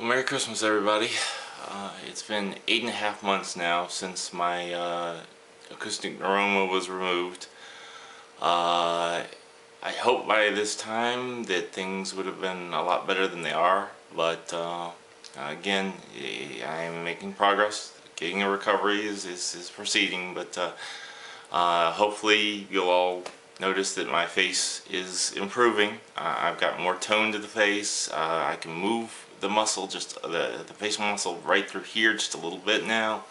Well, Merry Christmas, everybody. It's been 8.5 months now since my acoustic neuroma was removed. I hope by this time that things would have been a lot better than they are, but again, I am making progress. Getting a recovery is proceeding, but hopefully you'll all notice that my face is improving. I've got more tone to the face. I can move the muscle, just the facial muscle right through here just a little bit now.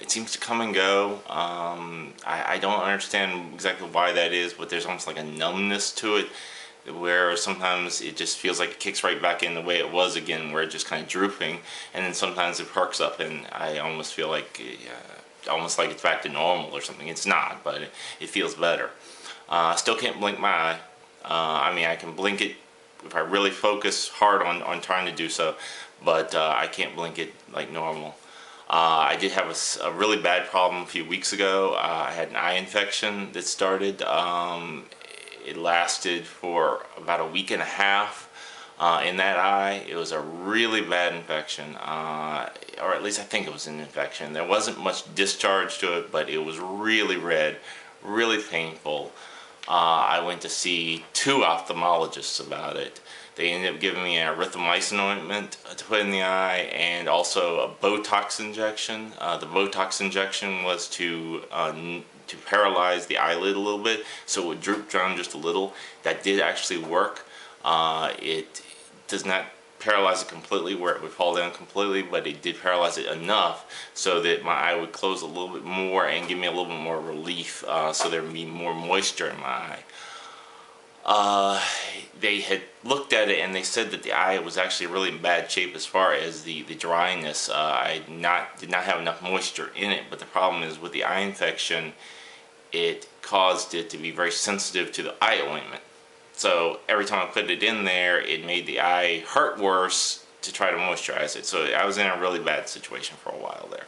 It seems to come and go. I don't understand exactly why that is, but there's almost like a numbness to it, where sometimes it just feels like it kicks right back in the way it was again, where it's just kind of drooping, and then sometimes it perks up and I almost feel like almost like it's back to normal or something. It's not, but it feels better. Still can't blink my eye. I mean, I can blink it if I really focus hard on trying to do so, but I can't blink it like normal. I did have a really bad problem a few weeks ago. I had an eye infection that started. It lasted for about a week and a half in that eye. It was a really bad infection, or at least I think it was an infection. There wasn't much discharge to it, but it was really red, really painful. I went to see 2 ophthalmologists about it. They ended up giving me an erythromycin ointment to put in the eye and also a Botox injection. The Botox injection was to paralyze the eyelid a little bit, so it would droop down just a little. That did actually work. It does not paralyze it completely where it would fall down completely, but it did paralyze it enough so that my eye would close a little bit more and give me a little bit more relief, so there would be more moisture in my eye. They had looked at it and they said that the eye was actually really in bad shape as far as the dryness. I did not have enough moisture in it, but the problem is with the eye infection, it caused it to be very sensitive to the eye ointment. So every time I put it in there, it made the eye hurt worse to try to moisturize it. So I was in a really bad situation for a while there.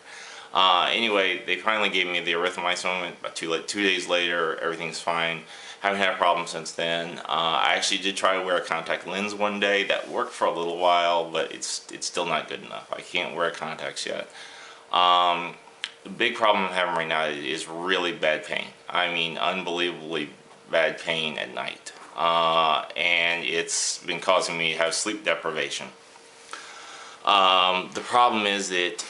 Anyway, they finally gave me the erythromycin ointment. About 2 days later, everything's fine. Haven't had a problem since then. I actually did try to wear a contact lens one day. That worked for a little while, but it's still not good enough. I can't wear contacts yet. The big problem I'm having right now is really bad pain. I mean, unbelievably bad pain at night. And it's been causing me to have sleep deprivation. The problem is that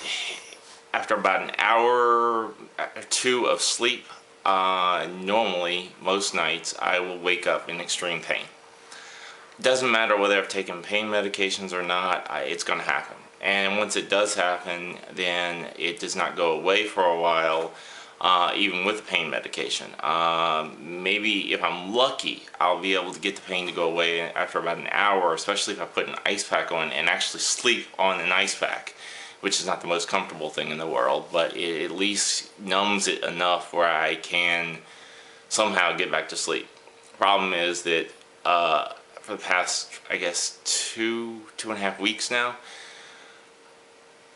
after about an hour or 2 of sleep, normally, most nights, I will wake up in extreme pain. Doesn't matter whether I've taken pain medications or not, it's going to happen. And once it does happen, then it does not go away for a while, even with the pain medication. Maybe if I'm lucky, I'll be able to get the pain to go away after about an hour, especially if I put an ice pack on and actually sleep on an ice pack, which is not the most comfortable thing in the world, but it at least numbs it enough where I can somehow get back to sleep. Problem is that for the past, I guess, 2.5 weeks now,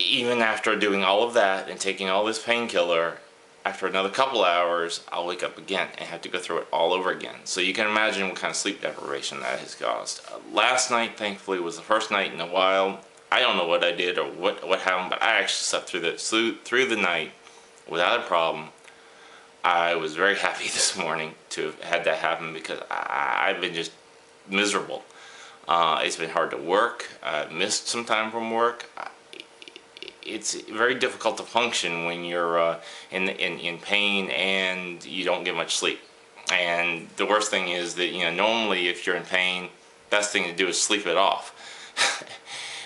even after doing all of that and taking all this painkiller, after another couple hours, I'll wake up again and have to go through it all over again. So you can imagine what kind of sleep deprivation that has caused. Last night, thankfully, was the first night in a while. I don't know what I did or what happened, but I actually slept through the night without a problem. I was very happy this morning to have had that happen because I've been just miserable. It's been hard to work. I've missed some time from work. It's very difficult to function when you're in pain and you don't get much sleep. And the worst thing is that, normally if you're in pain, best thing to do is sleep it off.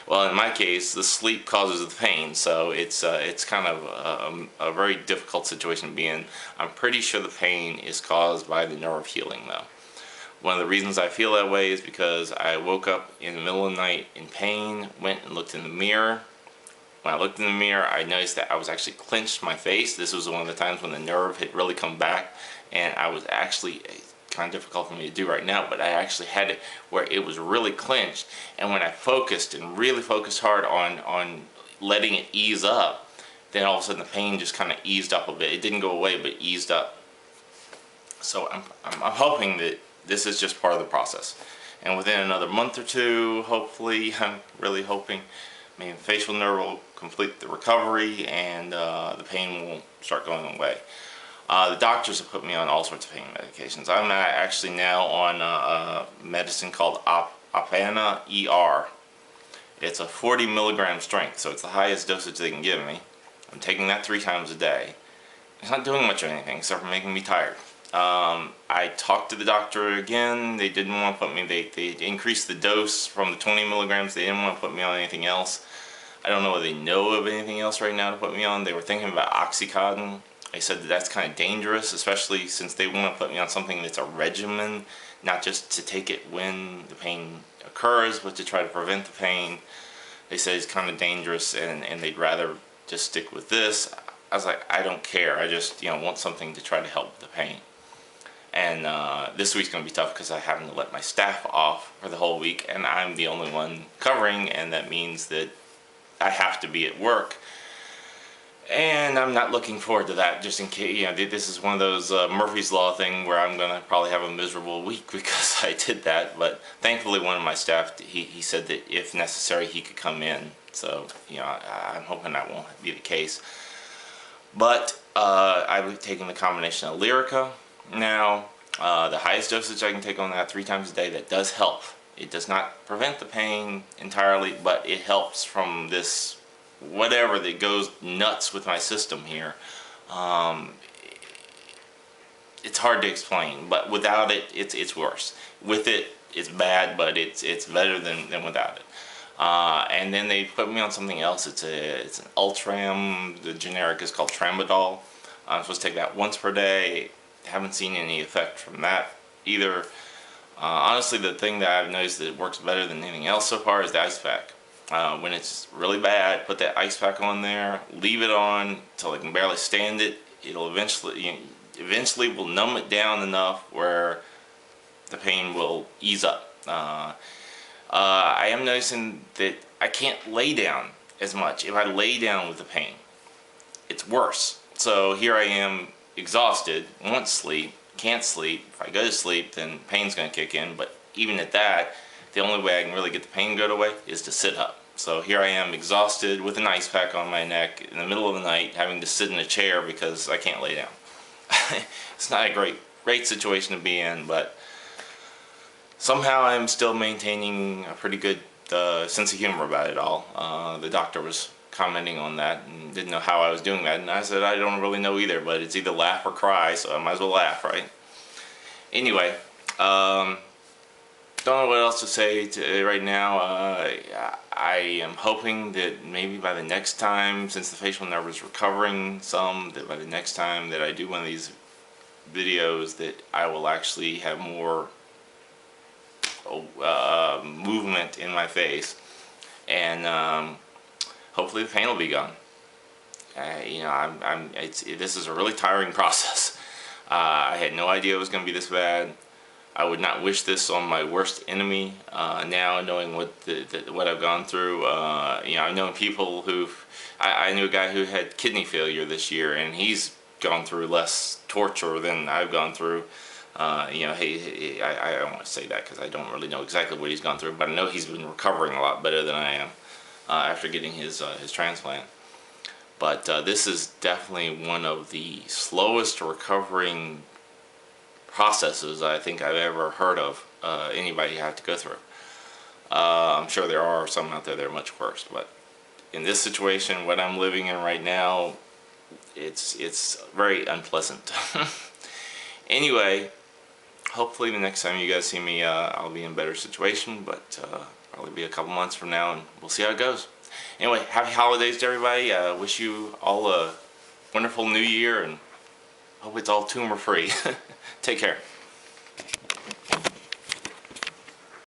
Well, in my case, the sleep causes the pain, so it's kind of a very difficult situation to be in. I'm pretty sure the pain is caused by the nerve healing, though. One of the reasons I feel that way is because I woke up in the middle of the night in pain, went and looked in the mirror. When I looked in the mirror, I noticed that I was actually clenched my face. This was one of the times when the nerve had really come back, and I was actually, kind of difficult for me to do right now, but I actually had it where it was really clenched, and when I focused and really focused hard on letting it ease up, then all of a sudden the pain just kind of eased up a bit. It didn't go away, but eased up. So I'm hoping that this is just part of the process, and within another month or 2, hopefully, I'm really hoping, maybe the facial nerve will complete the recovery, and the pain will start going away. The doctors have put me on all sorts of pain medications. I'm actually now on a medicine called Opana ER. It's a 40 milligram strength, so it's the highest dosage they can give me. I'm taking that 3 times a day. It's not doing much of anything except for making me tired. I talked to the doctor again. They didn't want to put me, they increased the dose from the 20 milligrams. They didn't want to put me on anything else. I don't know whether they know of anything else right now to put me on. They were thinking about Oxycontin. I said that that's kind of dangerous, especially since they want to put me on something that's a regimen, not just to take it when the pain occurs, but to try to prevent the pain. They said it's kind of dangerous, and they'd rather just stick with this. I was like, I don't care. I just want something to try to help the pain. And this week's going to be tough because I happen to let my staff off for the whole week, and I'm the only one covering, and that means that I have to be at work. And I'm not looking forward to that, just in case, this is one of those Murphy's Law thing where I'm going to probably have a miserable week because I did that. But thankfully one of my staff, he said that if necessary he could come in. So, I'm hoping that won't be the case. But I've taken the combination of Lyrica now. The highest dosage I can take on that 3 times a day. That does help. It does not prevent the pain entirely, but it helps from this whatever that goes nuts with my system here. It's hard to explain, but without it, it's worse. With it, it's bad, but it's better than without it. And then they put me on something else. It's an Ultram. The generic is called Tramadol. I'm supposed to take that once per day. Haven't seen any effect from that either. Honestly, the thing that I've noticed that works better than anything else so far is the ice pack. When it's really bad, put that ice pack on there, leave it on until I can barely stand it. It'll eventually will numb it down enough where the pain will ease up. I am noticing that I can't lay down as much. If I lay down with the pain, it's worse. So here I am, exhausted, want sleep, can't sleep. If I go to sleep, then pain's going to kick in. But even at that, the only way I can really get the pain go away is to sit up. So here I am, exhausted, with an ice pack on my neck in the middle of the night, having to sit in a chair because I can't lay down. It's not a great situation to be in, but somehow I'm still maintaining a pretty good sense of humor about it all. The doctor was commenting on that and didn't know how I was doing that, and I said I don't really know either, but it's either laugh or cry, so I might as well laugh, right? Anyway, don't know what else to say right now. I am hoping that maybe by the next time, since the facial nerve is recovering some, that by the next time that I do one of these videos that I will actually have more movement in my face, and hopefully the pain will be gone. This is a really tiring process. I had no idea it was going to be this bad. I would not wish this on my worst enemy. Now knowing what I've gone through, I've known people I knew a guy who had kidney failure this year, and he's gone through less torture than I've gone through. I don't want to say that because I don't really know exactly what he's gone through, but I know he's been recovering a lot better than I am after getting his transplant. But this is definitely one of the slowest recovering processes I think I've ever heard of anybody have to go through. I'm sure there are some out there that are much worse, but in this situation, what I'm living in right now, it's very unpleasant. Anyway, hopefully the next time you guys see me, I'll be in a better situation, but probably be a couple months from now, and we'll see how it goes. Anyway, happy holidays to everybody. Wish you all a wonderful new year, and hope it's all tumor free. Take care.